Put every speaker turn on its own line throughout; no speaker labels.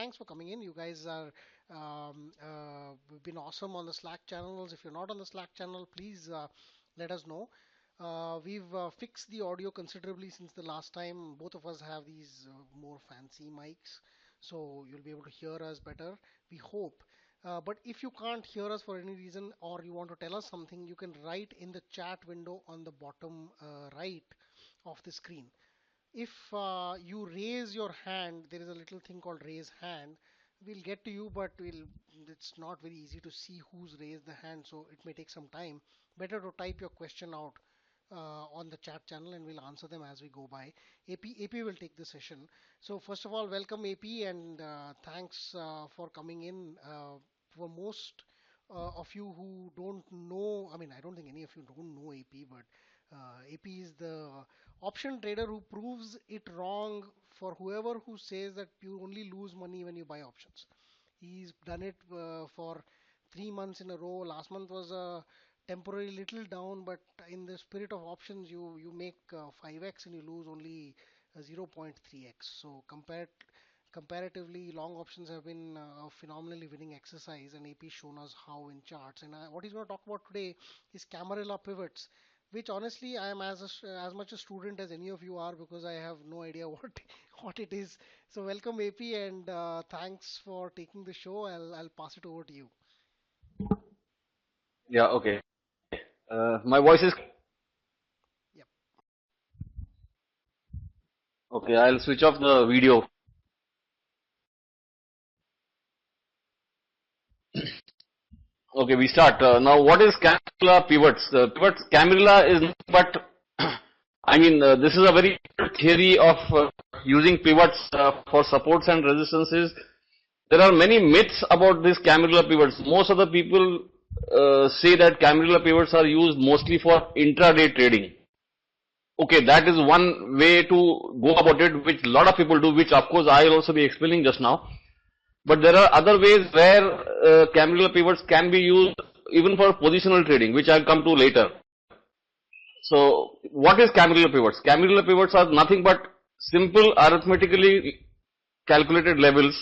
thanks for coming in. You guys are been awesome on the Slack channels. If you're not on the Slack channel, please let us know. We've fixed the audio considerably since the last time. Both of us have these more fancy mics, so you'll be able to hear us better. We hope. But if you can't hear us for any reason or you want to tell us something, you can write in the chat window on the bottom right of the screen. If you raise your hand, there is a little thing called raise hand. We'll get to you, but it's not very easy to see who's raised the hand, so it may take some time. Better to type your question out on the chat channel and we'll answer them as we go by. AP will take the session. So first of all, welcome AP and thanks for coming in. For most of you who don't know, I mean, I don't think any of you don't know AP, but AP is the option trader who proves it wrong for whoever who says that you only lose money when you buy options. He's done it for 3 months in a row. Last month was a temporary little down, but in the spirit of options, you make 5x and you lose only 0.3x. So comparatively, long options have been a phenomenally winning exercise, and AP shown us how in charts. And what he's going to talk about today is Camarilla Pivots, which honestly I am as much a student as any of you are because I have no idea what it is. So welcome AP and thanks for taking the show. I'll pass it over to you.
Yeah, okay. My voice is
Yep.
okay. I'll switch off the video. Okay, we start. Now, what is Camarilla Pivots? Camarilla is but I mean, this is a very theory of using pivots for supports and resistances. There are many myths about this Camarilla Pivots. Most of the people say that Camarilla Pivots are used mostly for intraday trading. Okay, that is one way to go about it, which a lot of people do, which of course I will also be explaining just now. But there are other ways where Camarilla Pivots can be used even for positional trading, which I'll come to later. So, what is Camarilla Pivots? Camarilla Pivots are nothing but simple arithmetically calculated levels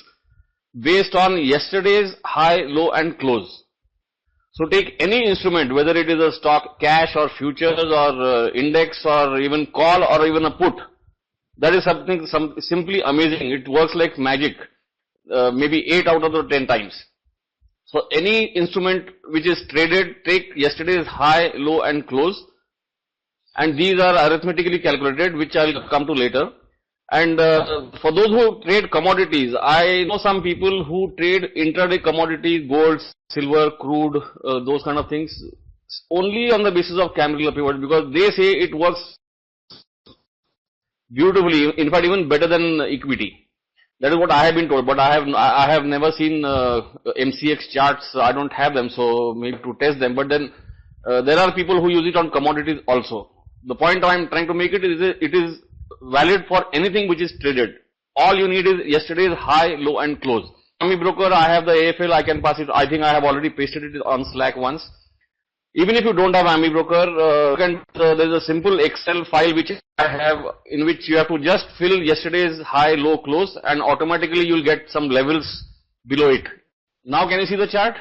based on yesterday's high, low and close. So take any instrument, whether it is a stock, cash or futures or index or even call or even a put. That is something simply amazing. It works like magic, maybe 8 out of the 10 times. So any instrument which is traded, take yesterday's high, low and close, and these are arithmetically calculated, which I'll come to later. And for those who trade commodities, I know some people who trade intraday commodities, gold, silver, crude, those kind of things, only on the basis of Camarilla Pivot, because they say it works beautifully, in fact even better than equity. That is what I have been told, but I have never seen MCX charts. I don't have them, so maybe to test them. But then there are people who use it on commodities also. The point I am trying to make it is valid for anything which is traded. All you need is yesterday's high, low and close. Ami broker, I have the AFL, I can pass it. I think I have already pasted it on Slack once. Even if you don't have Ami broker, there is a simple Excel file which I have, in which you have to just fill yesterday's high, low, close, and automatically you will get some levels below it. Now can you see the chart?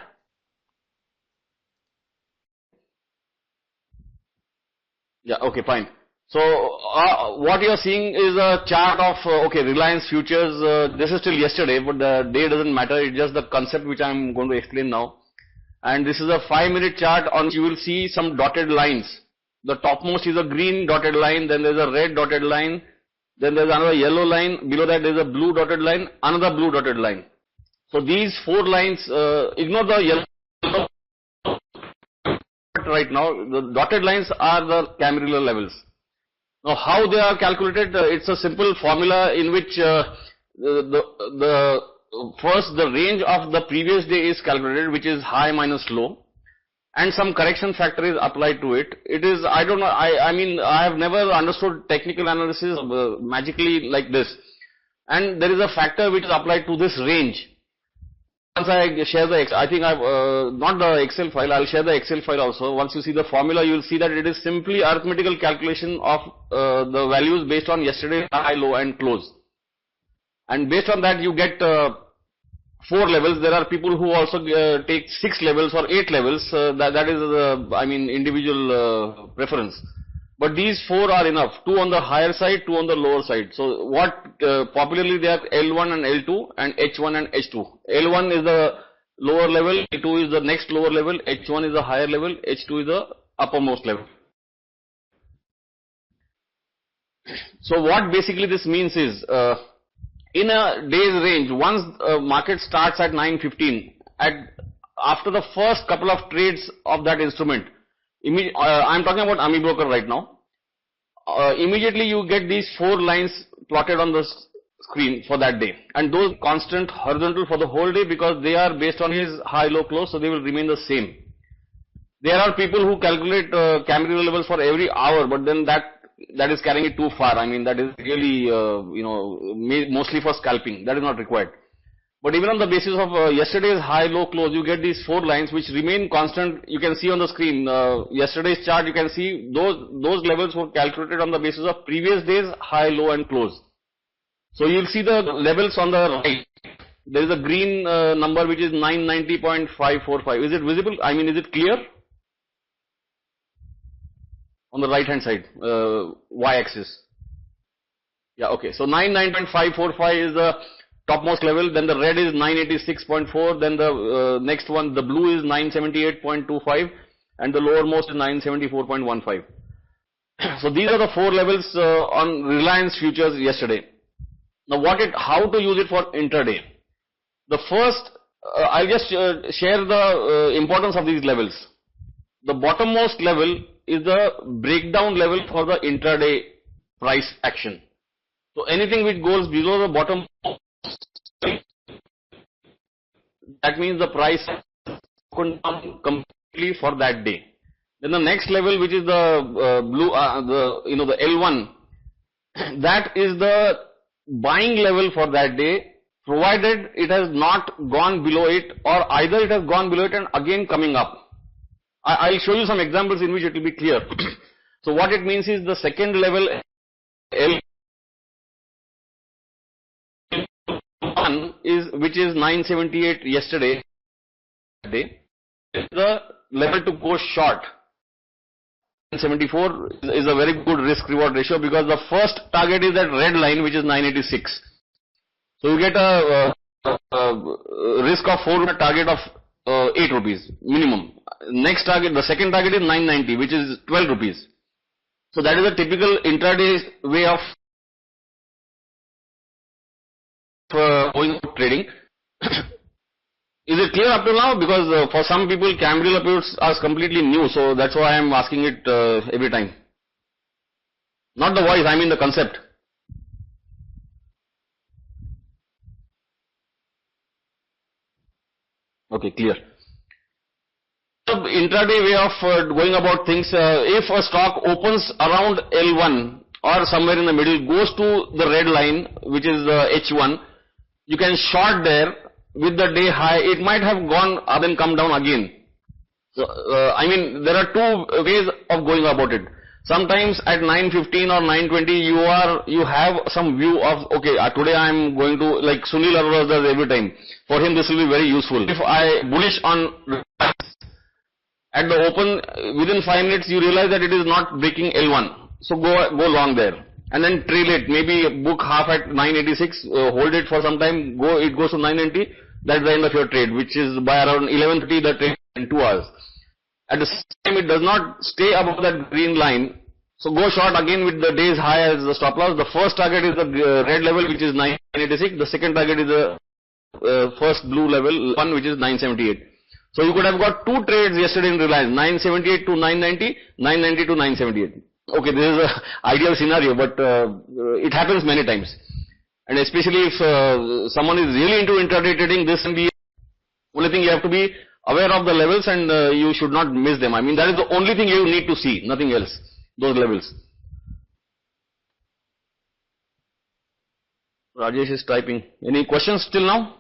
Yeah, okay, fine. So, what you are seeing is a chart of, okay, Reliance Futures. This is still yesterday, but the day doesn't matter. It's just the concept which I am going to explain now. And this is a 5-minute chart on which you will see some dotted lines. The topmost is a green dotted line, then there's a red dotted line, then there's another yellow line, below that there's a blue dotted line, another blue dotted line. So these 4 lines, ignore the yellow right now, the dotted lines are the Camarilla levels. Now how they are calculated, it's a simple formula in which first the range of the previous day is calculated, which is high minus low, and some correction factor is applied to it. It is, I don't know, I mean, I have never understood technical analysis magically like this. And there is a factor which is applied to this range. Once I share the, I think I've, not the Excel file, I'll share the Excel file also. Once you see the formula, you will see that it is simply arithmetical calculation of the values based on yesterday's high, low and close. And based on that, you get four levels. There are people who also take six levels or eight levels. That is I mean individual preference. But these four are enough. Two on the higher side, two on the lower side. So what popularly they are L1 and L2 and H1 and H2. L1 is the lower level, L2 is the next lower level, H1 is the higher level, H2 is the uppermost level. So what basically this means is, in a day's range, once market starts at 9:15, after the first couple of trades of that instrument, I'm talking about AMI broker right now. Immediately you get these four lines plotted on the screen for that day, and those constant horizontal for the whole day, because they are based on his high low close, so they will remain the same. There are people who calculate Camarilla levels for every hour, but then that is carrying it too far. I mean, that is really mostly for scalping. That is not required. But even on the basis of yesterday's high low close, you get these four lines which remain constant. You can see on the screen yesterday's chart. You can see those levels were calculated on the basis of previous day's high, low and close. So you'll see the levels on the right. There is a green number which is 990.545. Is it visible? I mean, is it clear? On the right hand side, y-axis. Yeah, okay. So 990.545 is the topmost level, then the red is 986.4, then the next one, the blue is 978.25, and the lowermost is 974.15. So these are the four levels on Reliance futures yesterday. Now how to use it for intraday? The first, I'll just share the importance of these levels. The bottommost level is the breakdown level for the intraday price action. So anything which goes below the bottom, that means the price has gone down completely for that day. Then the next level, which is the the L1, that is the buying level for that day, provided it has not gone below it, or either it has gone below it and again coming up. I'll show you some examples in which it will be clear. So what it means is the second level L1 which is 978 yesterday day, is the level to go short. 974 is a very good risk reward ratio, because the first target is that red line which is 986. So you get a risk of 4 rupee target of 8 rupees minimum. Next target, the second target is 990, which is 12 rupees. So that is a typical intraday way of going trading. Is it clear up to now? Because for some people Camarilla Pivots are completely new, so that's why I am asking it every time. Not the voice, I mean the concept. Okay, clear. Intraday way of going about things, if a stock opens around L1 or somewhere in the middle, goes to the red line which is H1, you can short there with the day high. It might have gone up and come down again. So I mean, there are two ways of going about it. Sometimes at 9:15 or 9:20 you have some view of, okay, today I am going to, like Sunil Arora does every time. For him this will be very useful. If I bullish on at the open, within 5 minutes you realize that it is not breaking L1. So go long there. And then trail it, maybe book half at 986, hold it for some time, it goes to 990, that's the end of your trade, which is by around 11:30 the trade in 2 hours. At the same time, it does not stay above that green line, so go short again with the day's high as the stop loss. The first target is the red level, which is 986, the second target is the first blue level, one which is 978. So you could have got two trades yesterday in Reliance, 978 to 990, 990 to 978. Okay, this is an ideal scenario, but it happens many times. And especially if someone is really into intraday trading, this can be the only thing. You have to be aware of the levels, and you should not miss them. I mean, that is the only thing you need to see, nothing else, those levels. Rajesh is typing. Any questions till now?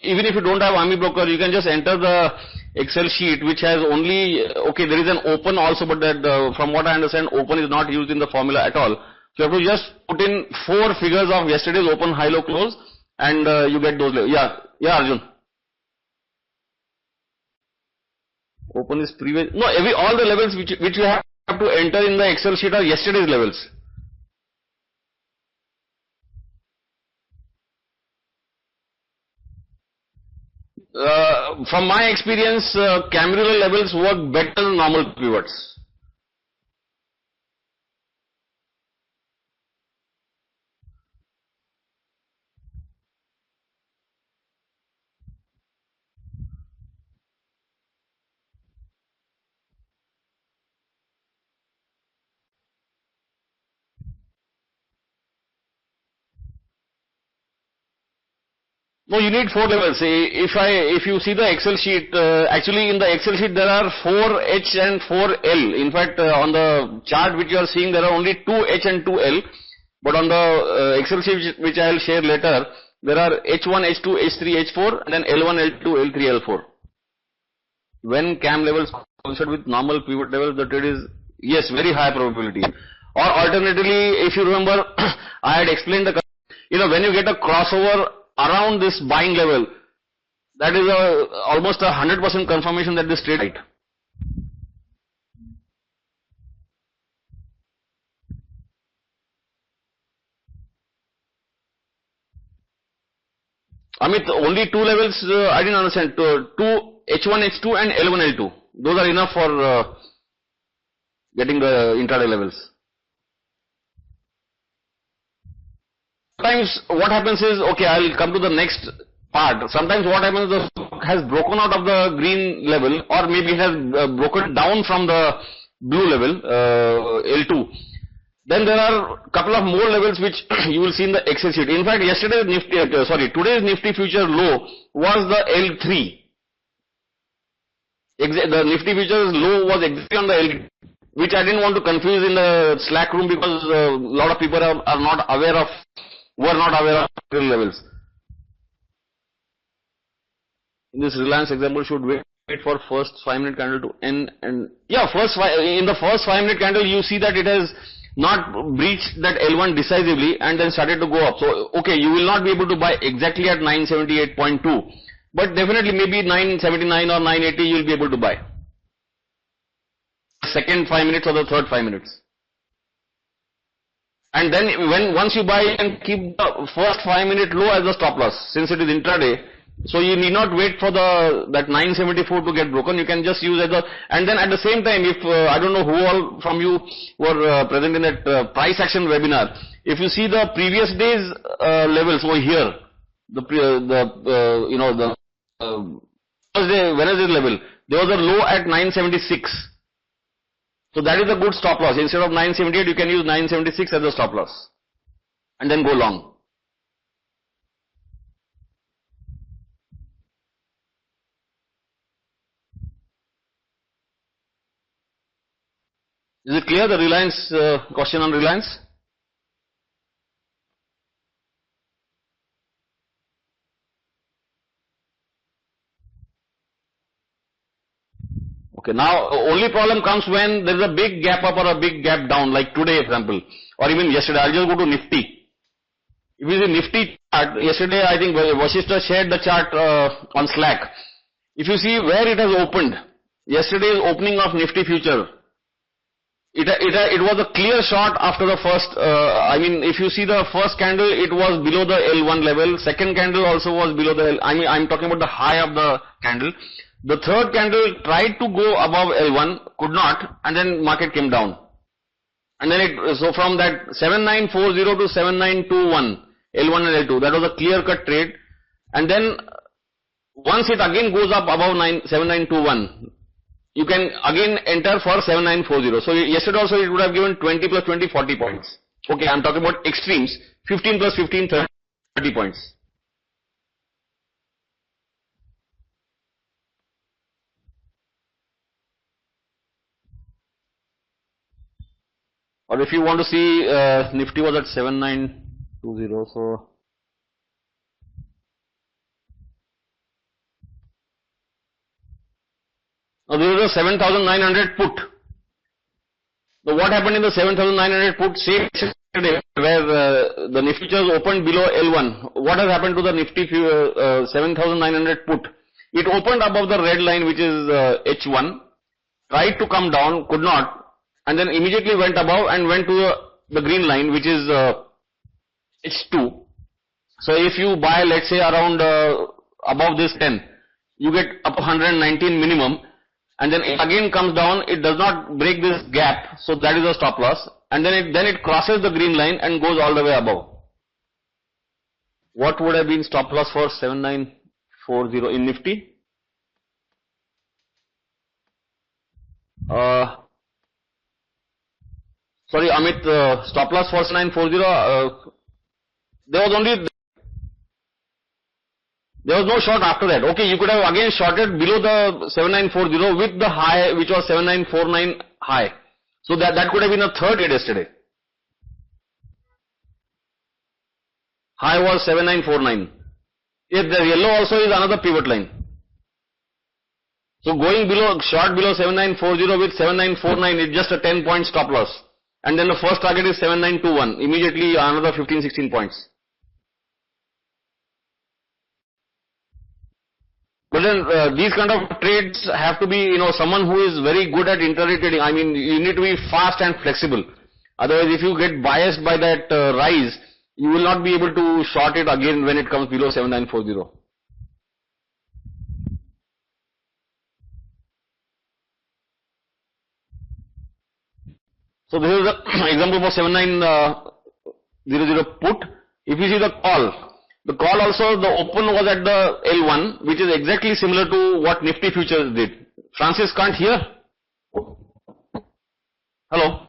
even if you don't have army broker, you can just enter the Excel sheet which has only, okay, there is an open also, but that from what I understand, open is not used in the formula at all. So you have to just put in 4 figures of yesterday's open, high, low, close, and you get those levels. Yeah, Arjun. Open is previous. No, all the levels which you have to enter in the Excel sheet are yesterday's levels. From my experience, Camarilla levels work better than normal pivots. No, you need 4 levels. If you see the Excel sheet, actually in the Excel sheet there are 4H and 4L. In fact, on the chart which you are seeing, there are only 2H and 2L. But on the Excel sheet which I will share later, there are H1, H2, H3, H4, and then L1, L2, L3, L4. When CAM levels coincide with normal pivot levels, the trade is, yes, very high probability. Or alternatively, if you remember, I had explained when you get a crossover around this buying level, that is almost 100% confirmation that this trade is right. Amit, only 2 levels, I didn't understand. 2 H1, H2 and L1, L2. Those are enough for getting the intraday levels. Sometimes what happens is, okay, I'll come to the next part. Sometimes what happens is the stock has broken out of the green level, or maybe it has broken down from the blue level, L2. Then there are a couple of more levels which you will see in the Excel sheet. In fact, today's Nifty future low was the L3. The Nifty futures low was exactly on the L3, which I didn't want to confuse in the Slack room because a lot of people were not aware of levels. In this Reliance example, should wait for first 5-minute candle to end, and yeah, in the first 5-minute candle you see that it has not breached that L1 decisively and then started to go up. So okay, you will not be able to buy exactly at 978.2, but definitely maybe 979 or 980 you will be able to buy. Second 5 minutes or the third 5 minutes. And then once you buy and keep the first 5-minute low as the stop loss, since it is intraday, so you need not wait for that 974 to get broken. You can just use and then at the same time, if I don't know who all from you were present in that price action webinar, if you see the previous day's levels over here, the Wednesday level, there was a low at 976. So that is a good stop loss. Instead of 978, you can use 976 as a stop loss and then go long. Is it clear, the Reliance question on Reliance? Okay, now only problem comes when there is a big gap up or a big gap down, like today example, or even yesterday. I'll just go to Nifty. If you see Nifty chart, yesterday I think Vasishta shared the chart on Slack. If you see where it has opened, yesterday's opening of Nifty future, it was a clear short after the first, if you see the first candle, it was below the L1 level, second candle also was below the I'm talking about the high of the candle. The third candle tried to go above L1, could not, and then market came down. And then so from that 7940 to 7921, L1 and L2, that was a clear cut trade. And then once it again goes up above 7921, you can again enter for 7940. So yesterday also it would have given 20 plus 20, 40 points. Okay, I'm talking about extremes. 15 plus 15, 30 points. Or if you want to see, Nifty was at 7920, so Now there is a 7,900 put. Now what happened in the 7,900 put? Same yesterday where the Nifty futures opened below L1. What has happened to the Nifty 7,900 put? It opened above the red line, which is H1, tried to come down, could not, and then immediately went above and went to the green line, which is H2. So if you buy, let's say around above this 10, you get up 119 minimum, and then it again comes down, it does not break this gap, so that is a stop loss, and then it crosses the green line and goes all the way above. What would have been stop loss for 7940 in Nifty? Sorry, Amit, stop loss for 7940, there was no short after that. Okay, you could have again shorted below the 7940 with the high, which was 7949 high. So that could have been a third trade yesterday. High was 7949. If the yellow also is another pivot line. So going below, short below 7940 with 7949 is just a 10-point stop loss. And then the first target is 7921. Immediately another 15-16 points. But then these kind of trades have to be, someone who is very good at intraday trading. I mean, you need to be fast and flexible. Otherwise, if you get biased by that rise, you will not be able to short it again when it comes below 7940. So this is the example for 7900 put. If you see the call also, the open was at the L1, which is exactly similar to what Nifty futures did. Francis can't hear? Hello?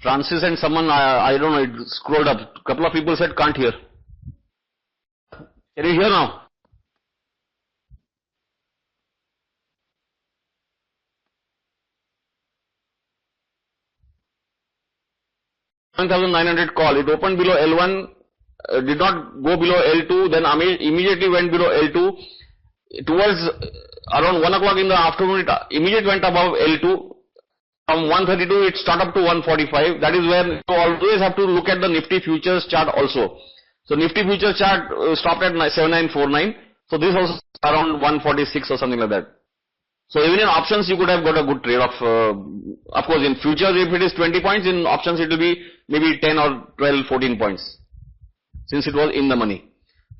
Francis and someone, I don't know, it scrolled up. Couple of people said can't hear. Can you hear now? $1,900 call. It opened below L1, did not go below L2, then immediately went below L2. Towards around 1 o'clock in the afternoon, it immediately went above L2. From 132, it started up to 145. That is where you always have to look at the Nifty futures chart also. So Nifty futures chart stopped at 7949. So this was around 146 or something like that. So even in options, you could have got a good trade of course, in futures, if it is 20 points, in options it will be maybe 10 or 12, 14 points, since it was in the money.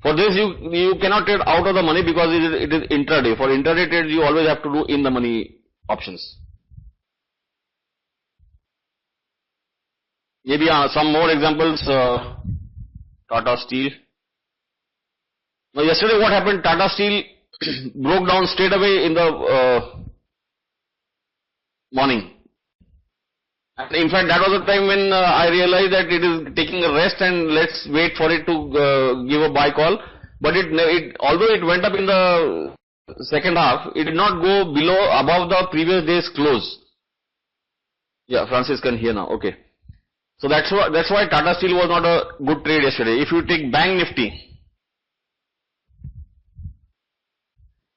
For this, you cannot trade out of the money because it is intraday. For intraday trades, you always have to do in the money options. Maybe some more examples, Tata Steel. Now yesterday what happened, Tata Steel broke down straight away in the morning. And in fact, that was the time when I realized that it is taking a rest and let's wait for it to give a buy call. But although it went up in the second half, it did not go above the previous day's close. Yeah, Francis can hear now. Okay. So that's why Tata Steel was not a good trade yesterday. If you take Bank Nifty.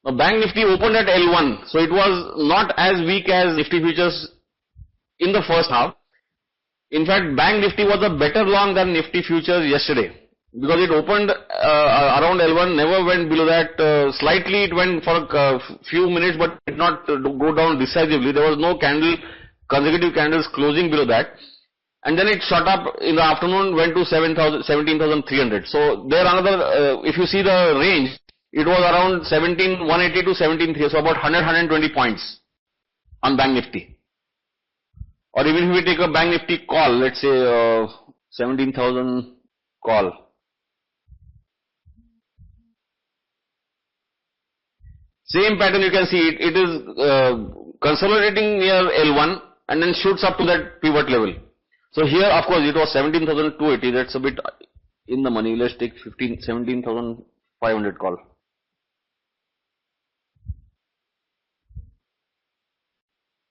Now Bank Nifty opened at L1, so it was not as weak as Nifty futures in the first half. In fact, Bank Nifty was a better long than Nifty futures yesterday, because it opened around L1, never went below that. Slightly it went for a few minutes, but did not go down decisively. There was no consecutive candles closing below that. And then it shot up in the afternoon, went to 17,300. So there another, if you see the range, it was around 17,180 to 17,300, so about 120 points on Bank Nifty. Or even if we take a Bank Nifty call, let's say 17,000 call. Same pattern you can see, it is consolidating near L1 and then shoots up to that pivot level. So here, of course, it was 17,280, that's a bit in the money. Let's take 17,500 call.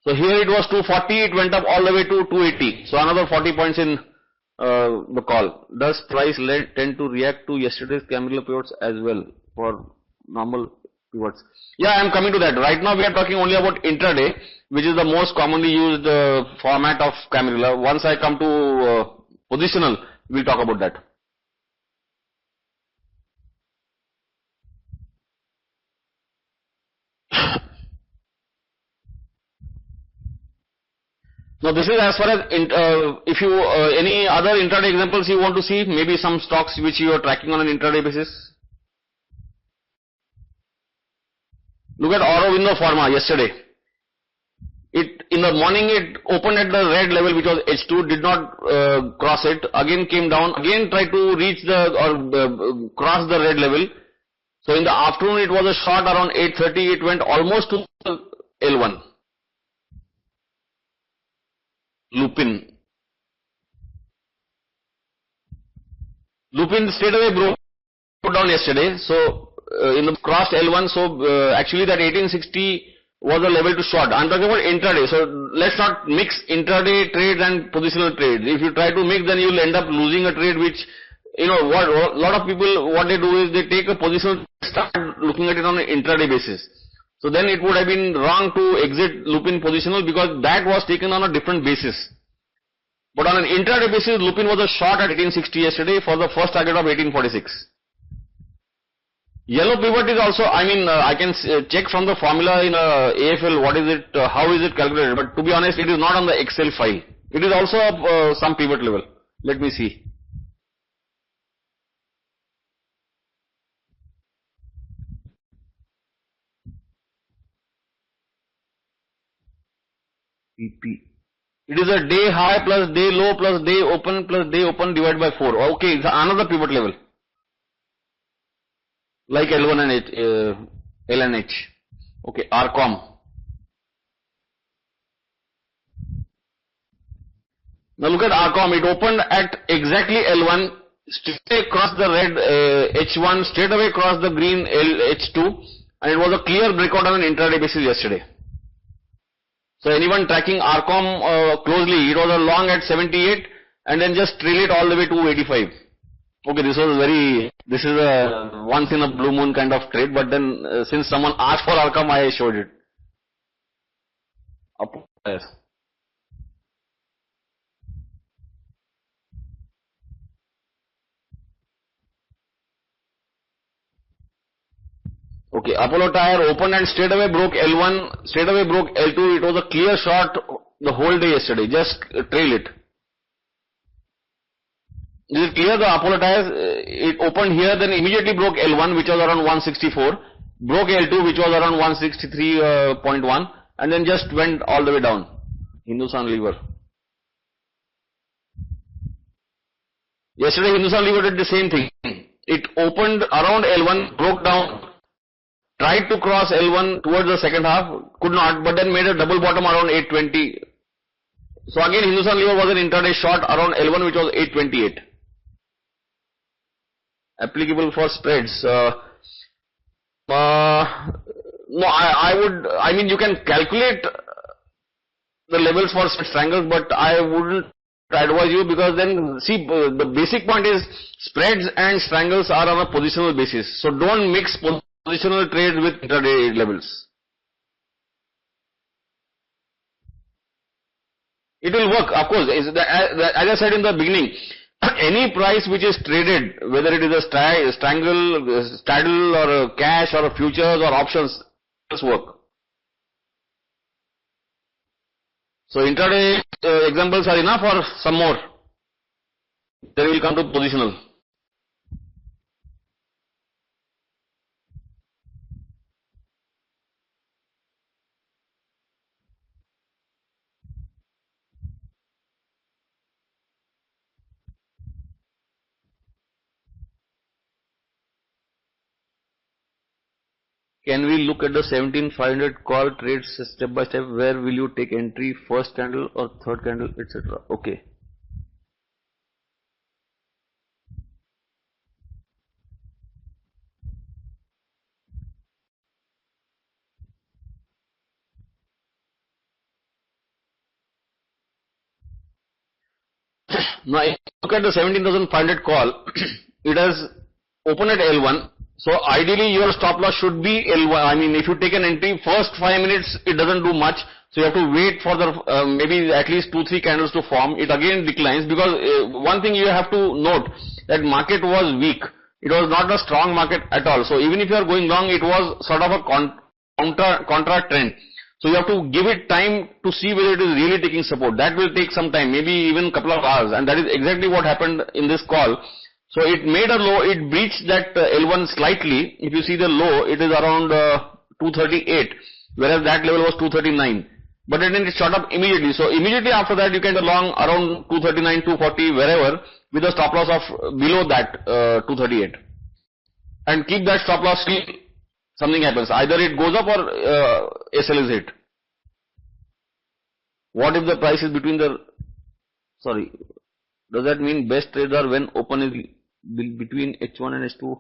So here it was 240, it went up all the way to 280. So another 40 points in the call. Does price tend to react to yesterday's Camarilla pivots as well for normal pivots? Yeah, I am coming to that. Right now we are talking only about intraday, which is the most commonly used format of Camarilla. Once I come to positional, we'll talk about that. Now this is as far as if you any other intraday examples you want to see, maybe some stocks which you are tracking on an intraday basis. Look at Aurobindo Pharma yesterday. It in the morning it opened at the red level, which was H2, did not cross it. Again came down. Again tried to reach the or cross the red level. So in the afternoon it was a short around 8:30. It went almost to L1. Lupin. Lupin straight away broke down yesterday. So in the crossed L1. So actually that 1860 was a level to short. I'm talking about intraday. So let's not mix intraday trades and positional trades. If you try to mix, then you'll end up losing a trade which, you know, what a lot of people, what they do is they take a positional, start looking at it on an intraday basis. So then it would have been wrong to exit Lupin positional because that was taken on a different basis. But on an intraday basis, Lupin was a short at 1860 yesterday for the first target of 1846. Yellow pivot is also, I mean, I can check from the formula in AFL what is it, how is it calculated, but to be honest, it is not on the Excel file. It is also some pivot level. Let me see. PP. It is a day high plus day low plus day open divided by 4. Okay, it's another pivot level. Like L1 and H, L and H. Okay, RCOM. Now look at RCOM. It opened at exactly L1, straight away crossed the red H1, straight away crossed the green H2, and it was a clear breakout on an intraday basis yesterday. So anyone tracking RCOM closely, it was a long at 78 and then just trail it all the way to 85. Okay, this is a once in a blue moon kind of trade, but then since someone asked for RCOM, I showed it. Up, yes. Okay, Apollo Tyre opened and straight away broke L1, straight away broke L2. It was a clear shot the whole day yesterday. Just trail it. Is it clear? The Apollo Tyres, it opened here, then immediately broke L1, which was around 164, broke L2, which was around 163.1, and then just went all the way down. Hindustan Lever. Yesterday Hindustan Lever did the same thing. It opened around L1, broke down, tried to cross L1 towards the second half, could not, but then made a double bottom around 820. So again Hindustan Lever was an intraday short around L1, which was 828. Applicable for spreads. No, I mean you can calculate the levels for strangles, but I wouldn't advise you because then, see, the basic point is spreads and strangles are on a positional basis. So don't mix positional trades with intraday levels. It will work, of course. As I said in the beginning, any price which is traded, whether it is a strangle, straddle or a cash or a futures or options, does work. So intraday examples are enough or some more? Then we will come to positional. Can we look at the 17500 call trades step by step? Where will you take entry, first candle or third candle, etc.? Okay. Now, if you look at the 17,500 call, it has opened at L1. So ideally, your stop loss should be L1. I mean, if you take an entry, first 5 minutes, it doesn't do much. So you have to wait for the maybe at least 2-3 candles to form. It again declines because one thing you have to note that market was weak. It was not a strong market at all. So even if you are going long, it was sort of a contra trend. So you have to give it time to see whether it is really taking support. That will take some time, maybe even a couple of hours, and that is exactly what happened in this call. So it made a low, it breached that L1 slightly. If you see the low, it is around 238, whereas that level was 239. But then it shot up immediately. So immediately after that, you can go long around 239, 240, wherever, with a stop loss of below that 238. And keep that stop loss till something happens. Either it goes up or SL is hit. What if the price is between the, sorry, does that mean best trades are when open is between H1 and H2?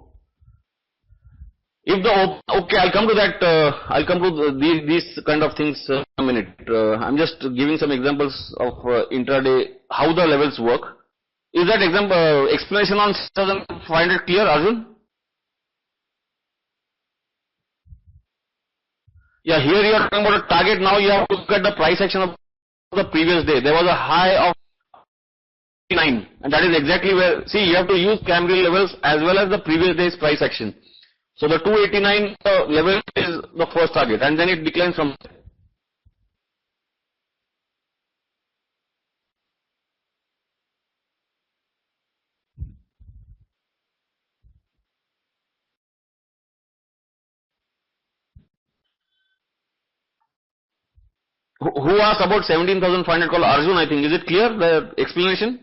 If the, okay, I'll come to that, I'll come to these kind of things in a minute. I'm just giving some examples of intraday, how the levels work. Is that example, explanation on 6,500 clear, Arjun? Yeah, here you are talking about a target. Now you have to look at the price action of the previous day. There was a high of 9, and that is exactly where, see, you have to use Camarilla levels as well as the previous day's price action. So the 289 level is the first target, and then it declines from there. Who asked about 17,500 call? Arjun, I think. Is it clear, the explanation?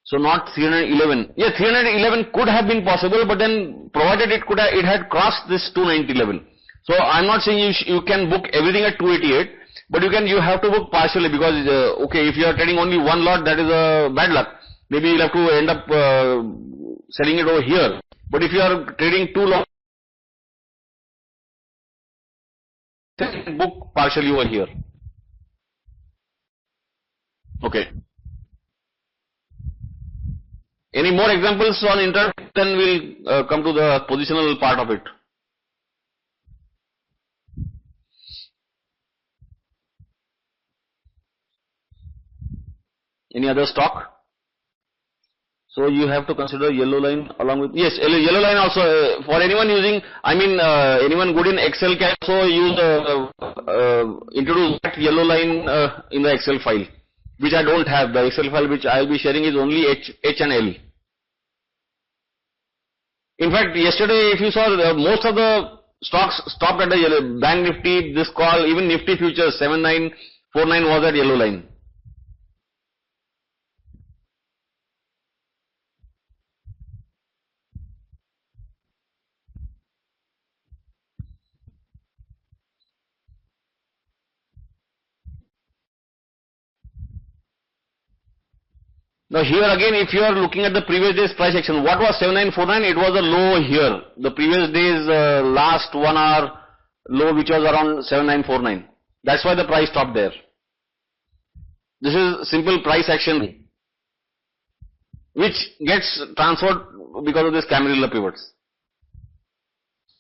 So not 311. Yeah, 311 could have been possible, but then provided it could have, it had crossed this 290 level. So I'm not saying you can book everything at 288, but you have to book partially because okay, if you are trading only one lot, that is a bad luck. Maybe you'll have to end up selling it over here. But if you are trading two lots, book partially over here. Okay. Any more examples on intraday? Then we'll come to the positional part of it. Any other stock? So you have to consider yellow line along with, yes, yellow line also, for anyone using, I mean anyone good in Excel can also use, introduce that yellow line in the Excel file, which I don't have. The Excel file which I will be sharing is only H and L. In fact, yesterday if you saw, most of the stocks stopped at the yellow, Bank Nifty, this call, even Nifty futures 7949 was at yellow line. Now here again, if you are looking at the previous day's price action, what was 7949? It was a low here. The previous day's last 1 hour low, which was around 7949. That's why the price stopped there. This is simple price action, which gets transferred because of this Camarilla pivots.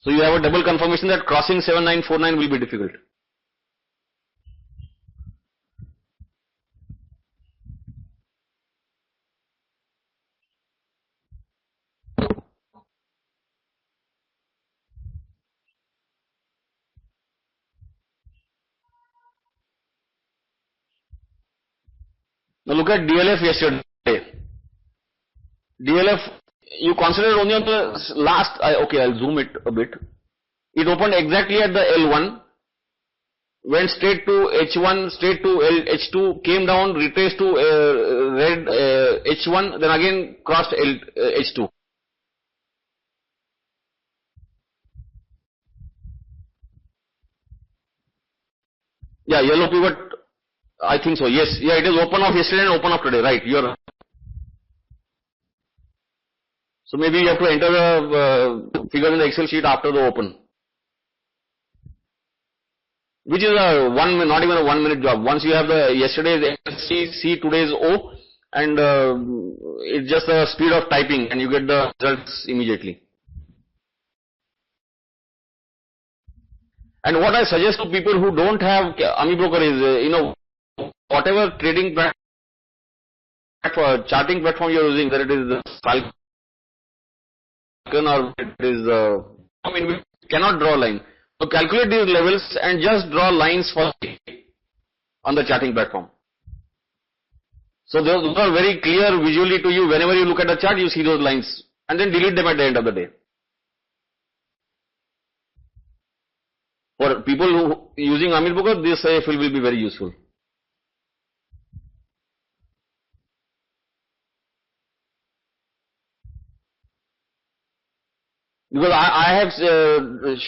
So you have a double confirmation that crossing 7949 will be difficult. Now look at DLF yesterday. DLF, you consider only on the last, okay, I'll zoom it a bit. It opened exactly at the L1, went straight to H1, straight to H2, came down, retraced to red H1, then again crossed H2. Yeah, yellow pivot, I think so, yes. Yeah, it is open off yesterday and open off today, right. You're so maybe you have to enter the figure in the Excel sheet after the open. which is a not even a 1 minute job. Once you have the yesterday's C, see today's O, and it's just a speed of typing, and you get the results immediately. And what I suggest to people who don't have Ami Broker is, whatever trading charting platform you're using, whether it is the Falcon or it is we cannot draw a line. So calculate these levels and just draw lines for on the charting platform. So those are very clear visually to you. Whenever you look at the chart, you see those lines, and then delete them at the end of the day. For people who using Ami Broker, this will be very useful. Because I have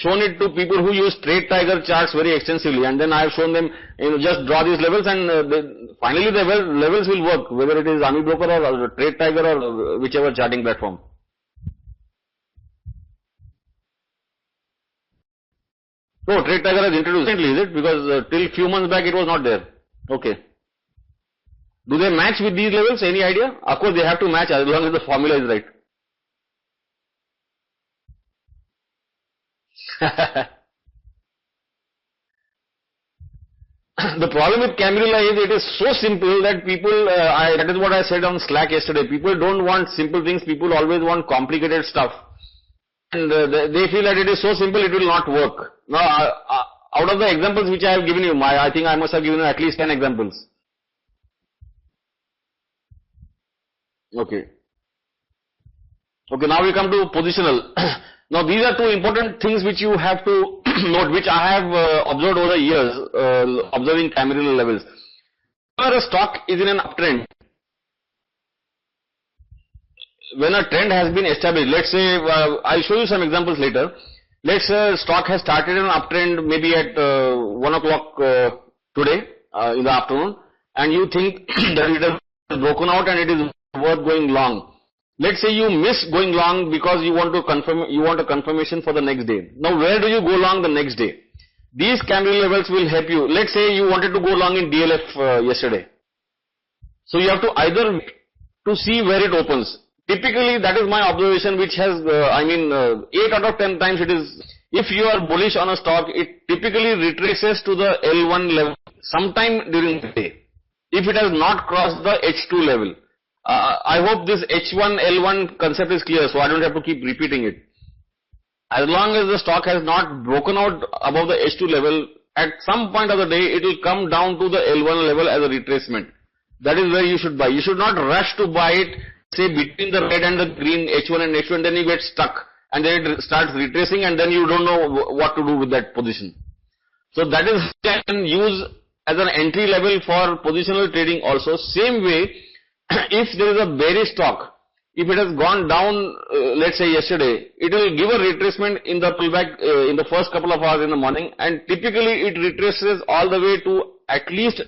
shown it to people who use Trade Tiger charts very extensively, and then I have shown them, just draw these levels, and finally the levels will work, whether it is Ami Broker or Trade Tiger or whichever charting platform. So Trade Tiger has introduced recently, is it? Because till few months back it was not there. Okay. Do they match with these levels? Any idea? Of course they have to match as long as the formula is right. The problem with Camarilla is it is so simple that people, that is what I said on Slack yesterday, people don't want simple things, people always want complicated stuff. And they feel that it is so simple it will not work. Now, out of the examples which I have given you, I think I must have given you at least 10 examples. Okay. Okay, now we come to positional. Now these are two important things which you have to note, which I have observed over the years, observing Camarilla levels. Whenever a stock is in an uptrend, when a trend has been established, let's say, I'll show you some examples later. Let's say stock has started an uptrend maybe at 1 o'clock today in the afternoon, and you think that it has broken out and it is worth going long. Let's say you miss going long because you want a confirmation for the next day. Now where do you go long the next day? These Camarilla levels will help you. Let's say you wanted to go long in DLF yesterday. So you have to either wait to see where it opens. Typically that is my observation, which has, 8 out of 10 times it is, if you are bullish on a stock, it typically retraces to the L1 level sometime during the day, if it has not crossed the H2 level. I hope this H1, L1 concept is clear, so I don't have to keep repeating it. As long as the stock has not broken out above the H2 level, at some point of the day, it will come down to the L1 level as a retracement. That is where you should buy. You should not rush to buy it, say between the red and the green, H1 and H2, and then you get stuck. And then it starts retracing, and then you don't know what to do with that position. So that is can use as an entry level for positional trading also. Same way, if there is a bearish stock, if it has gone down, let's say yesterday, it will give a retracement in the pullback in the first couple of hours in the morning, and typically it retraces all the way to at least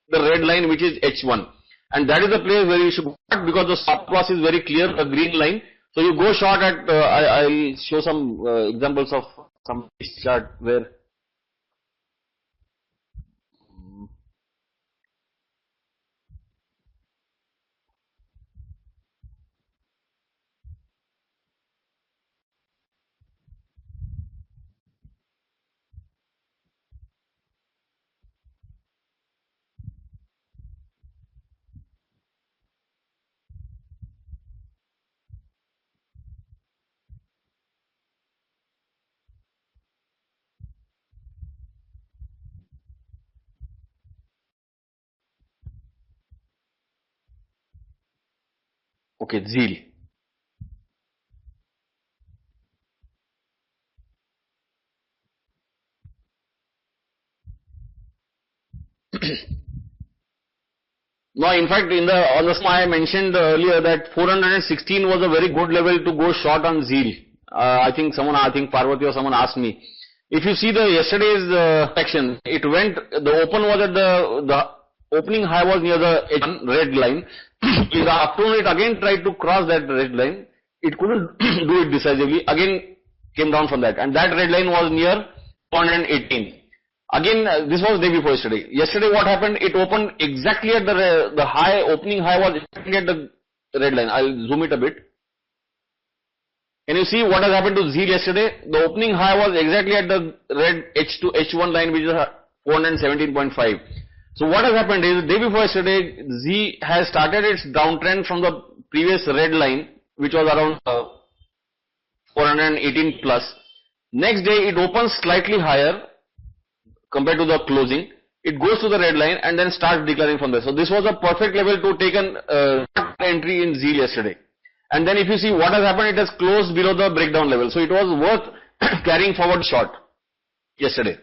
the red line, which is H1. And that is the place where you should go, because the stop loss is very clear, the green line. So you go short at, I'll show some examples of some chart where okay, zeal. No, in fact, on the slide I mentioned earlier that 416 was a very good level to go short on zeal. I think Parvati or someone asked me. If you see the yesterday's section, it went, the open was at the opening high was near the red line. In the afternoon, it again tried to cross that red line. It couldn't do it decisively. Again, came down from that. And that red line was near 418. Again, this was day before yesterday. Yesterday what happened? It opened exactly at the high, opening high was exactly at the red line. I'll zoom it a bit. Can you see what has happened to Z yesterday? The opening high was exactly at the red H2, H1 line, which is 417.5. So what has happened is, day before yesterday, Z has started its downtrend from the previous red line, which was around 418 plus. Next day, it opens slightly higher compared to the closing. It goes to the red line and then starts declining from there. So this was a perfect level to take an entry in Z yesterday. And then if you see what has happened, it has closed below the breakdown level. So it was worth carrying forward short yesterday.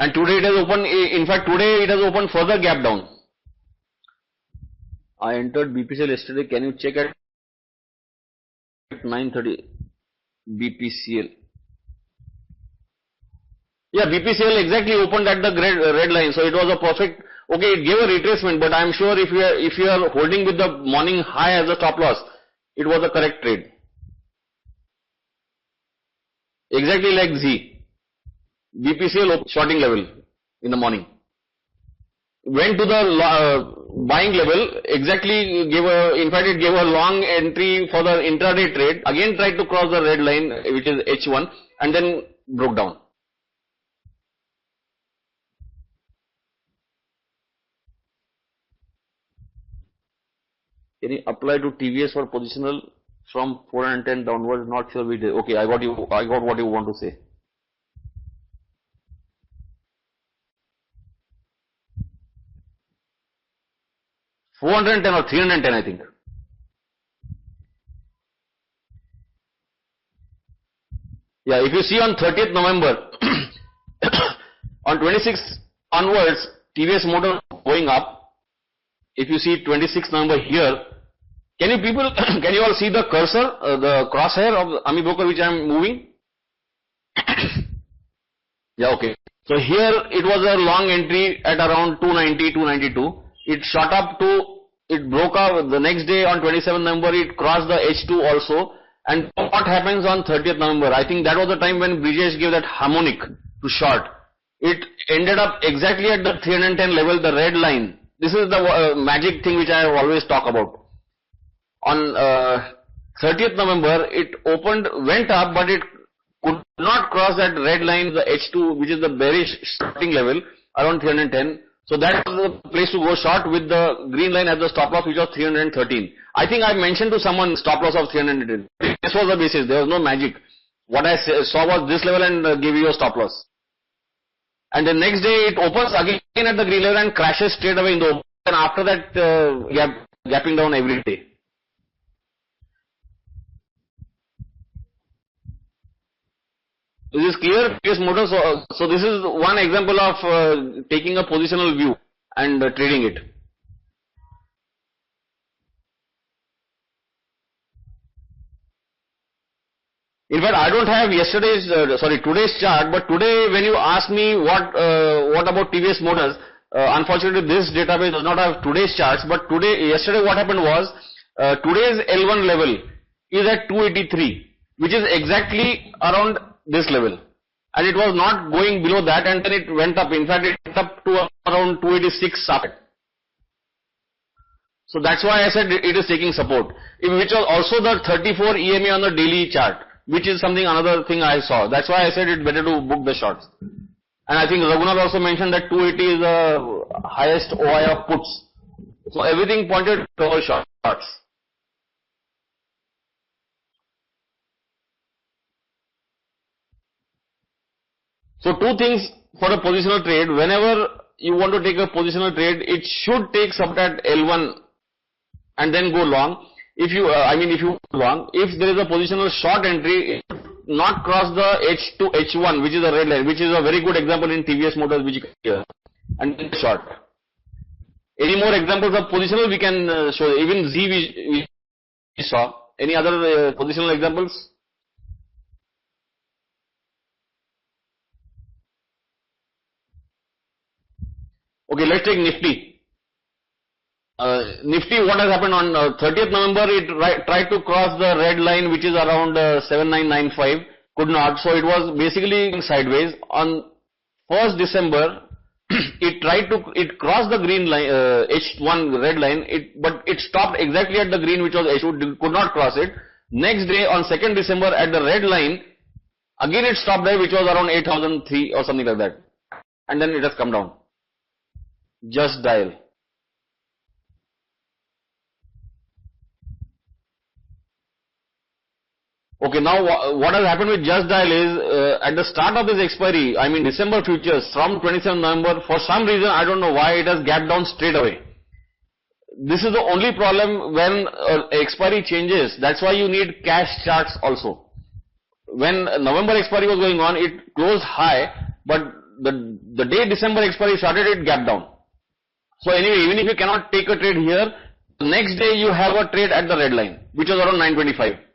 And today it has opened, in fact today it has opened further gap down. I entered BPCL yesterday. Can you check at 9:30? BPCL. Yeah, BPCL exactly opened at the red line. So it was a perfect, okay, it gave a retracement, but I'm sure if you are holding with the morning high as a stop loss, it was a correct trade. Exactly like Z. BPCL shorting level in the morning. Went to the buying level, exactly gave a, in fact it gave a long entry for the intraday trade, again tried to cross the red line which is H1 and then broke down. Can you apply to TVS for positional from 410 downwards? Not sure we did. Okay, I got what you want to say. $410 or $310 I think. Yeah, if you see on 30th November, on 26th onwards, TVS Motor going up. If you see 26th November here, can you people, can you all see the cursor, the crosshair of Ami Broker which I am moving? Yeah, okay. So here it was a long entry at around 290, 292. It shot up to, it broke out the next day on 27th November, it crossed the H2 also. And what happens on 30th November? I think that was the time when Brijesh gave that harmonic to short. It ended up exactly at the 310 level, the red line. This is the magic thing which I have always talk about. On 30th November, it opened, went up, but it could not cross that red line, the H2, which is the bearish starting level, around 310. So that was the place to go short with the green line as the stop loss, which was 313. I think I mentioned to someone stop loss of 313. This was the basis. There was no magic. What I saw was this level and gave you a stop loss. And the next day it opens again at the green level and crashes straight away in the open. And after that, gapping down every day. Is this clear? Yes, Motor. So this is one example of taking a positional view and trading it. In fact, I don't have today's chart, but today when you ask me what about TVS Motors, unfortunately this database does not have today's charts, but yesterday what happened was, today's L1 level is at 283, which is exactly around this level. And it was not going below that and then it went up. In fact, it went up to around 286 after. So that's why I said it is taking support, which was also the 34 EMA on the daily chart, which is something, another thing I saw. That's why I said it's better to book the shorts. And I think Raghunath also mentioned that 280 is the highest OI of puts. So everything pointed towards shorts. So two things for a positional trade. Whenever you want to take a positional trade, it should take support at L1 and then go long. If you long, if there is a positional short entry, it should not cross the H2, H1, which is a red line, which is a very good example in TVS Motors, which you can hear, and then short. Any more examples of positional we can show? Even Z we saw. Any other positional examples? Okay, let's take Nifty. Nifty, what has happened on 30th November, it tried to cross the red line which is around 7995, could not, so it was basically sideways. On 1st December, it crossed the green line, H1 red line, but it stopped exactly at the green which was H2, could not cross it. Next day on 2nd December at the red line, again it stopped there which was around 8003 or something like that. And then it has come down. Just dial. Okay, now what has happened with Just Dial is at the start of this expiry, I mean December futures from 27th November, for some reason I don't know why it has gapped down straight away. This is the only problem when expiry changes. That's why you need cash charts also. When November expiry was going on, it closed high, but the day December expiry started, it gapped down. So anyway, even if you cannot take a trade here, the next day you have a trade at the red line, which was around 925.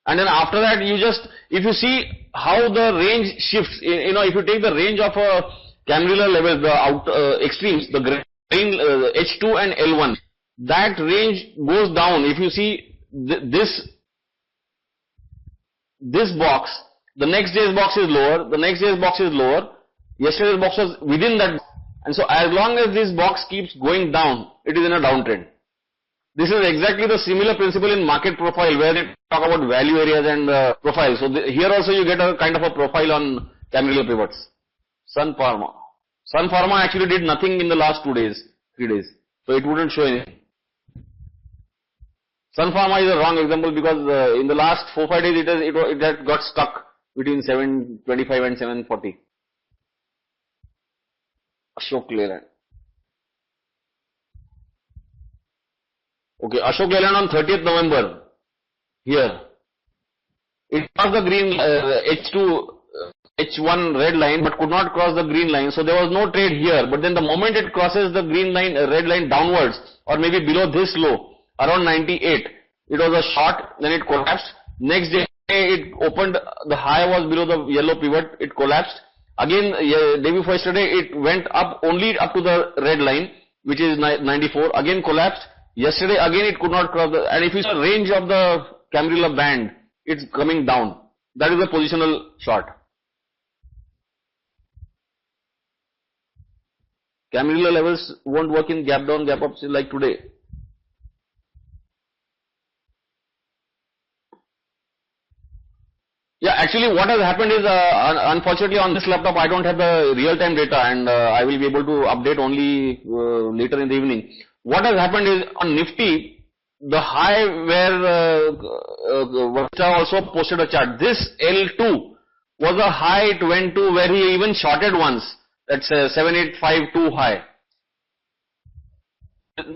And then after that, you just, if you see how the range shifts, if you take the range of a Camarilla level, the extremes, the green, H2 and L1, that range goes down. If you see this box, the next day's box is lower, the next day's box is lower, yesterday's box was within that, and so as long as this box keeps going down, it is in a downtrend. This is exactly the similar principle in market profile where they talk about value areas and profile. So here also you get a kind of a profile on Camarilla Pivots. Sun Pharma. Sun Pharma actually did nothing in the last 3 days. So it wouldn't show anything. Sun Pharma is a wrong example because in the last 4-5 days it had got stuck between 725 and 740. Ashok Leyland. Okay, Ashok Leyland on 30th November, here, it crossed the green H1 red line but could not cross the green line, so there was no trade here, but then the moment it crosses the green line, red line downwards, or maybe below this low, around 98, it was a short, then it collapsed. Next day it opened, the high was below the yellow pivot, it collapsed. Again, day before yesterday, it went up only up to the red line, which is 94, again collapsed. Yesterday again it could not cross the, and if you see the range of the Camarilla band, it's coming down. That is a positional short. Camarilla levels won't work in gap down, gap ups like today. Yeah, actually what has happened is, unfortunately on this laptop I don't have the real-time data, and I will be able to update only later in the evening. What has happened is on Nifty, the high where Vasta also posted a chart, this L2 was a high it went to where he even shorted once, that's 7852 high.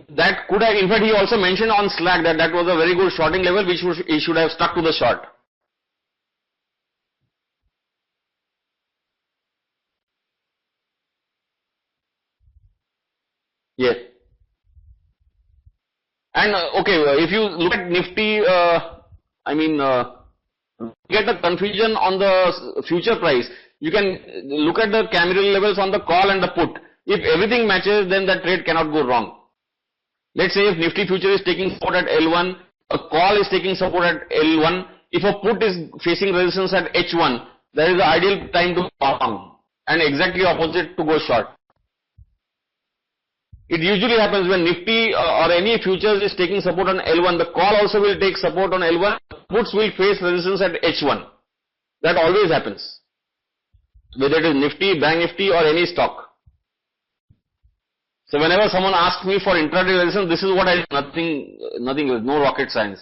That could have, in fact he also mentioned on Slack that was a very good shorting level which he should have stuck to the short. Yes. And okay, if you look at Nifty, get the confusion on the future price. You can look at the Camarilla levels on the call and the put. If everything matches, then that trade cannot go wrong. Let's say if Nifty future is taking support at L1, a call is taking support at L1. If a put is facing resistance at H1, that is the ideal time to go long, and exactly opposite to go short. It usually happens when Nifty or any futures is taking support on L1, the call also will take support on L1, puts will face resistance at H1. That always happens. Whether it is Nifty, Bank Nifty or any stock. So whenever someone asks me for intraday resistance, this is what I do, nothing else, no rocket science.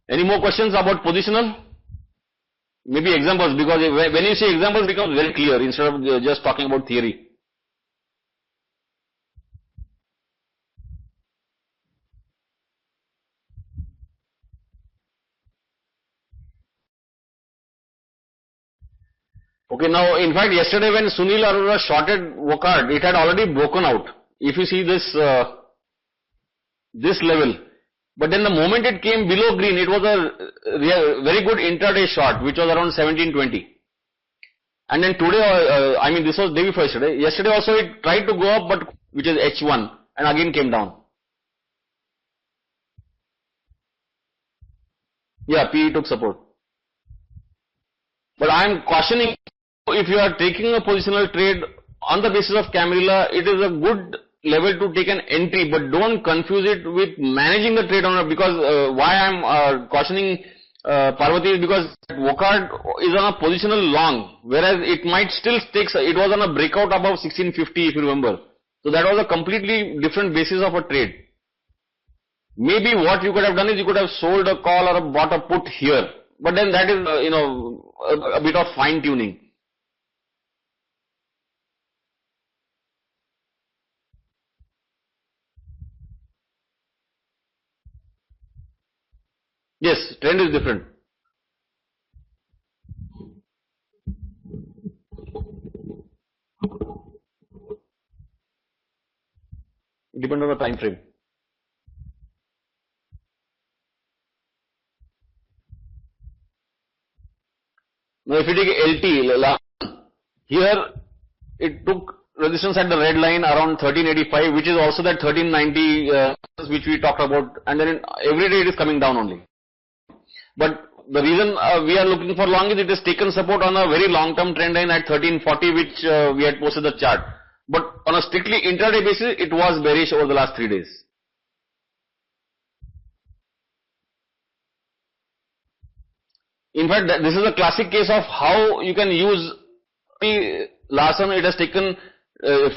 Any more questions about positional? Maybe examples, because when you say examples, it becomes very clear instead of just talking about theory. Okay, now in fact yesterday when Sunil Arora shorted Wokard, it had already broken out. if you see this level, but then the moment it came below green, it was a very good intraday short, which was around 1720. And then today, I mean, this was day before yesterday. Yesterday also it tried to go up, but which is H1, and again came down. Yeah, PE took support. But I am cautioning, if you are taking a positional trade on the basis of Camarilla, it is a good level to take an entry, but don't confuse it with managing the trade on it, because why I am cautioning Parvati is because Wokard is on a positional long, whereas it might still take, it was on a breakout above 1650 if you remember. So that was a completely different basis of a trade. Maybe what you could have done is you could have sold a call or bought a put here, but then that is a bit of fine tuning. Yes, trend is different. It depends on the time frame. Now if you take LT, here it took resistance at the red line around 1385, which is also that 1390 which we talked about, and then every day it is coming down only. But the reason we are looking for long is it has taken support on a very long term trend line at 1340, which we had posted the chart. But on a strictly intraday basis, it was bearish over the last 3 days. In fact, this is a classic case of how you can use Larsen. It has taken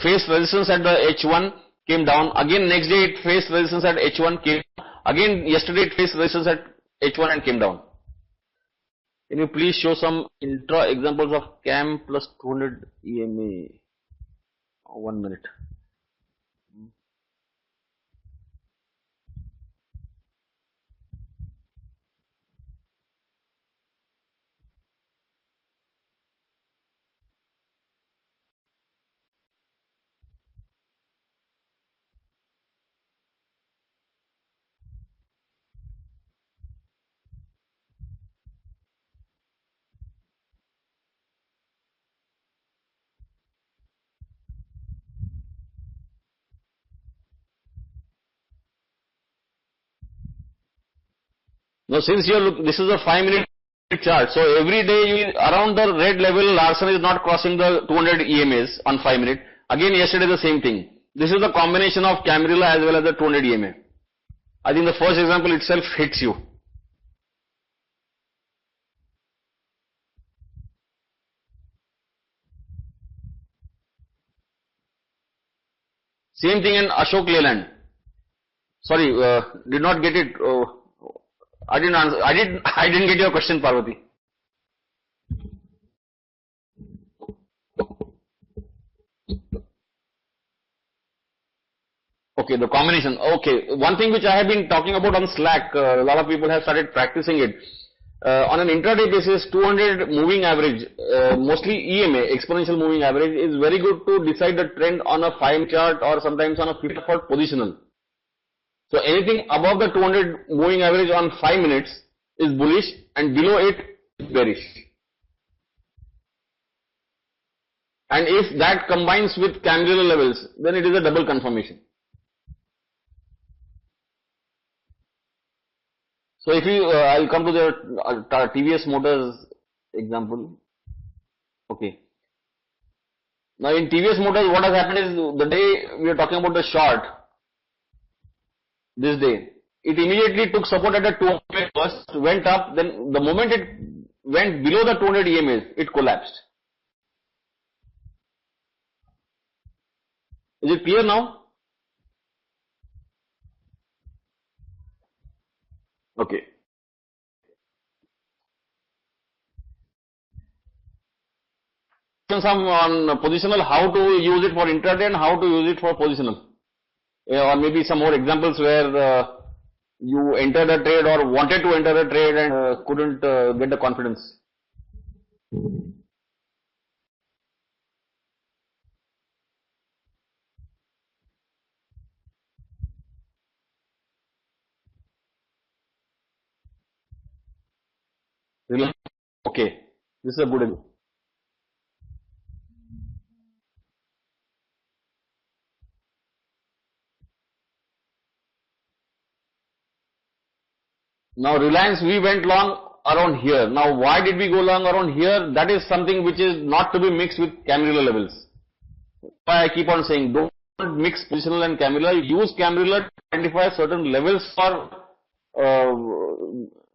faced resistance at the H1, came down. Again next day it faced resistance at H1, came down. Again yesterday it faced resistance at H1 and came down. Can you please show some intra examples of CAM plus 200 EMA? 1 minute. Now since you are this is a 5-minute chart, so every day you around the red level Larsen is not crossing the 200 EMAs on 5 minute. Again yesterday the same thing. This is the combination of Camarilla as well as the 200 EMA. I think the first example itself hits you. Same thing in Ashok Leyland. Sorry, did not get it. I didn't answer. I didn't get your question, Parvati. Okay, the combination. Okay, one thing which I have been talking about on Slack, a lot of people have started practicing it. On an intraday basis, 200 moving average, mostly EMA, exponential moving average, is very good to decide the trend on a 5 chart or sometimes on a 50 for positional. So anything above the 200 moving average on 5 minutes is bullish and below it is bearish. And if that combines with Camarilla levels, then it is a double confirmation. So if you, I'll come to the TVS Motors example. Okay. Now in TVS Motors, what has happened is the day we are talking about the short, this day, it immediately took support at the 200 first, went up, then the moment it went below the 200 EMAs, it collapsed. Is it clear now? Okay. Some on positional, how to use it for intraday and how to use it for positional. Or maybe some more examples where you entered a trade or wanted to enter a trade and couldn't get the confidence. Reliance. Okay. This is a good example. Now Reliance, we went long around here. Now why did we go long around here? That is something which is not to be mixed with Camarilla levels. Why I keep on saying don't mix positional and Camarilla. Use Camarilla to identify certain levels for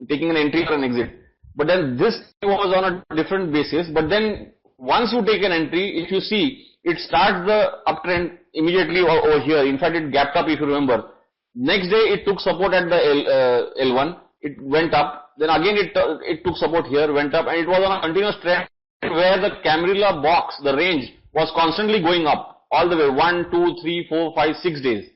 taking an entry or an exit. But then this was on a different basis. But then once you take an entry, if you see, it starts the uptrend immediately over here. In fact, it gapped up if you remember. Next day, it took support at the L1. It went up. Then again, it took support here, went up, and it was on a continuous trend where the Camarilla box, the range, was constantly going up all the way 1, 2, 3, 4, 5, 6 days.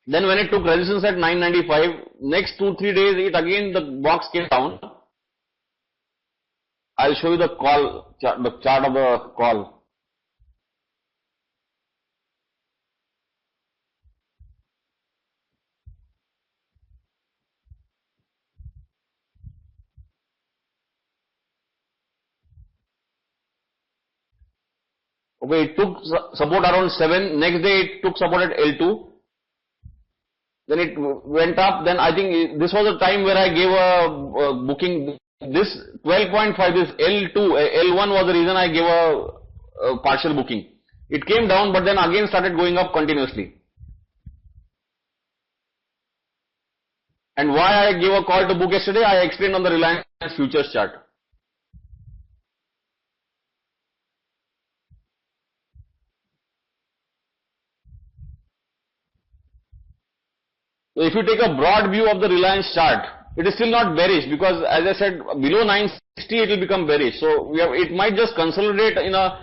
Then when it took resistance at 995, next 2, 3 days, it again the box came down. I'll show you the chart of the call. Okay, it took support around 7. Next day it took support at L2. Then it went up. Then I think this was a time where I gave a booking. This 12.5, this L2, L1 was the reason I gave a partial booking. It came down, but then again started going up continuously. And why I gave a call to book yesterday, I explained on the Reliance futures chart. So if you take a broad view of the Reliance chart, it is still not bearish because as I said, below 960 it will become bearish. So it might just consolidate in a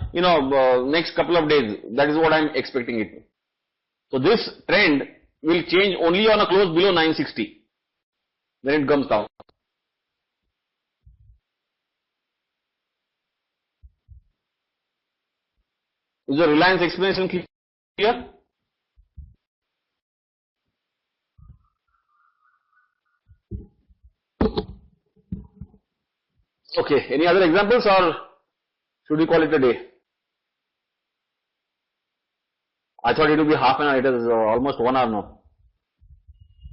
next couple of days. That is what I am expecting it. So this trend will change only on a close below 960. Then it comes down. Is the Reliance explanation clear? Okay, any other examples or should we call it a day? I thought it would be half an hour, it is almost 1 hour now.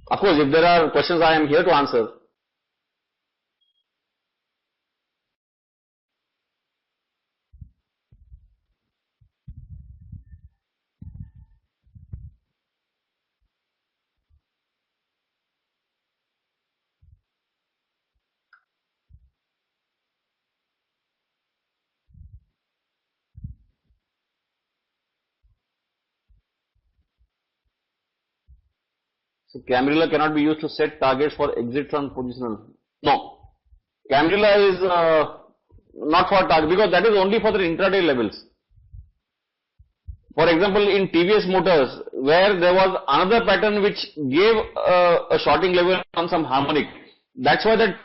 Of course, if there are questions, I am here to answer. So Camarilla cannot be used to set targets for exits on positional. No. Camarilla is not for target because that is only for the intraday levels. For example, in TVS Motors, where there was another pattern which gave a shorting level on some harmonic. That's why that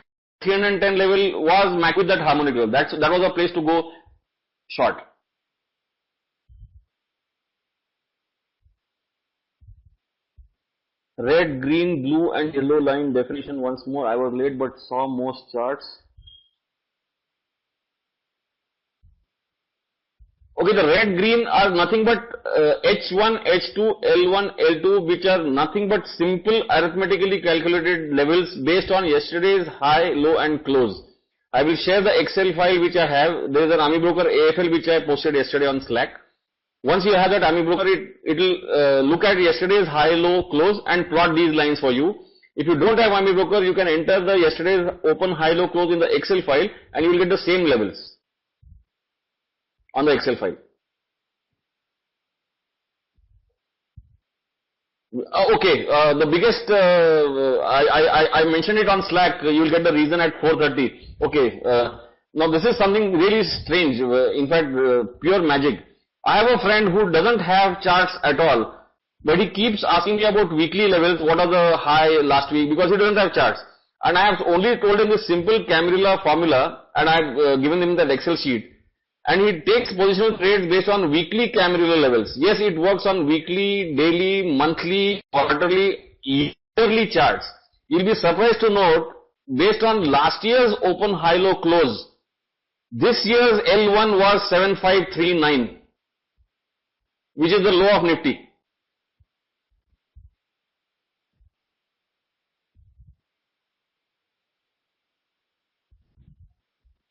310 level was matched with that harmonic level. That was a place to go short. Red, green, blue and yellow line definition once more. I was late but saw most charts. Okay, the red, green are nothing but H1, H2, L1, L2 which are nothing but simple arithmetically calculated levels based on yesterday's high, low and close. I will share the Excel file which I have. There is an AmiBroker AFL which I posted yesterday on Slack. Once you have that AmiBroker, it will look at yesterday's high, low, close and plot these lines for you. If you don't have AmiBroker, you can enter the yesterday's open, high, low, close in the Excel file and you will get the same levels on the Excel file. Okay, the biggest, I mentioned it on Slack, you will get the reason at 4:30. Okay, now this is something really strange, in fact pure magic. I have a friend who doesn't have charts at all, but he keeps asking me about weekly levels, what are the high last week, because he doesn't have charts. And I have only told him this simple Camarilla formula and I have given him that Excel sheet. And he takes positional trades based on weekly Camarilla levels. Yes, it works on weekly, daily, monthly, quarterly, yearly charts. You'll be surprised to note based on last year's open high low close, this year's L1 was 7539, which is the low of Nifty.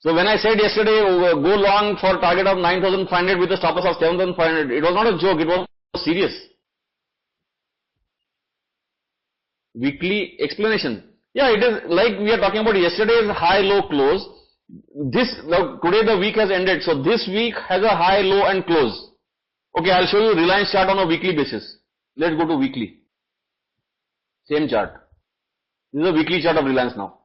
So when I said yesterday go long for target of 9500 with a stop loss of 7500, it was not a joke, it was serious. Weekly explanation. Yeah, it is like we are talking about yesterday's high low close. Today the week has ended, so this week has a high low and close. Okay, I'll show you Reliance chart on a weekly basis. Let's go to weekly. Same chart. This is a weekly chart of Reliance now.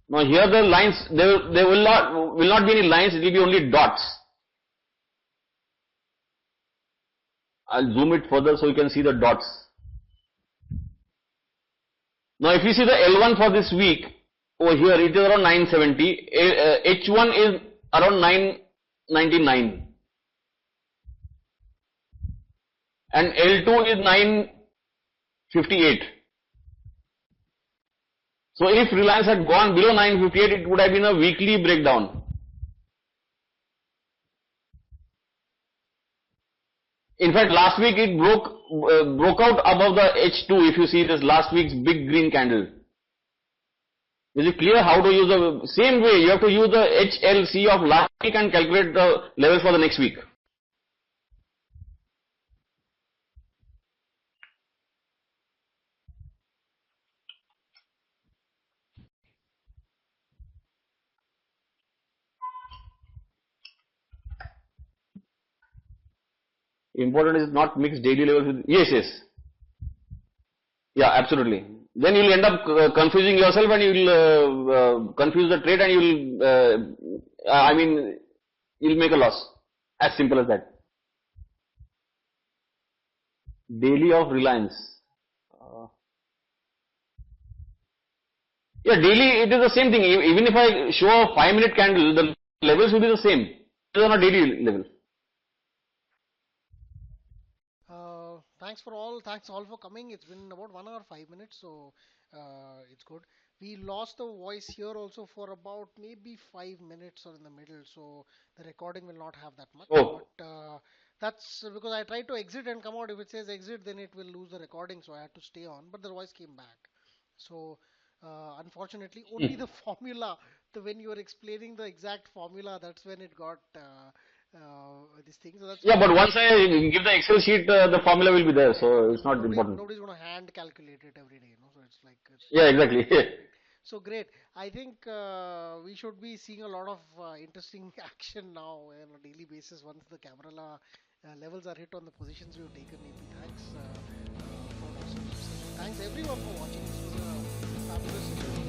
Now here the lines, there will not be any lines, it will be only dots. I'll zoom it further so you can see the dots. Now if you see the L1 for this week, over here it is around 970, H1 is around 999 and L2 is 958. So if Reliance had gone below 958, it would have been a weekly breakdown. In fact, last week it broke out above the H2. If you see this last week's big green candle. Is it clear how to use the same way? You have to use the HLC of last week and calculate the levels for the next week. Important is not mix daily levels with, yes. Yeah, absolutely. Then you will end up confusing yourself and you will confuse the trade and you will, you will make a loss. As simple as that. Daily of Reliance. Yeah, daily it is the same thing. Even if I show a 5-minute candle, the levels will be the same. It is on a daily level.
Thanks all for coming. It's been about 1 hour 5 minutes, so it's good. We lost the voice here also for about maybe 5 minutes or in the middle, so the recording will not have that much.
Oh.
But that's because I tried to exit and come out. If it says exit, then it will lose the recording, so I had to stay on. But the voice came back. So unfortunately, only the formula, when you were explaining the exact formula, that's when it got this thing. So that's
yeah, but once I give the Excel sheet, the formula will be there, so it's not important.
Nobody's going to hand calculate it every day, so it's like.
Yeah, exactly.
So great. I think we should be seeing a lot of interesting action now on a daily basis once the Camarilla levels are hit on the positions we've taken. Thanks for awesome session. Thanks everyone for watching. This was a fabulous session.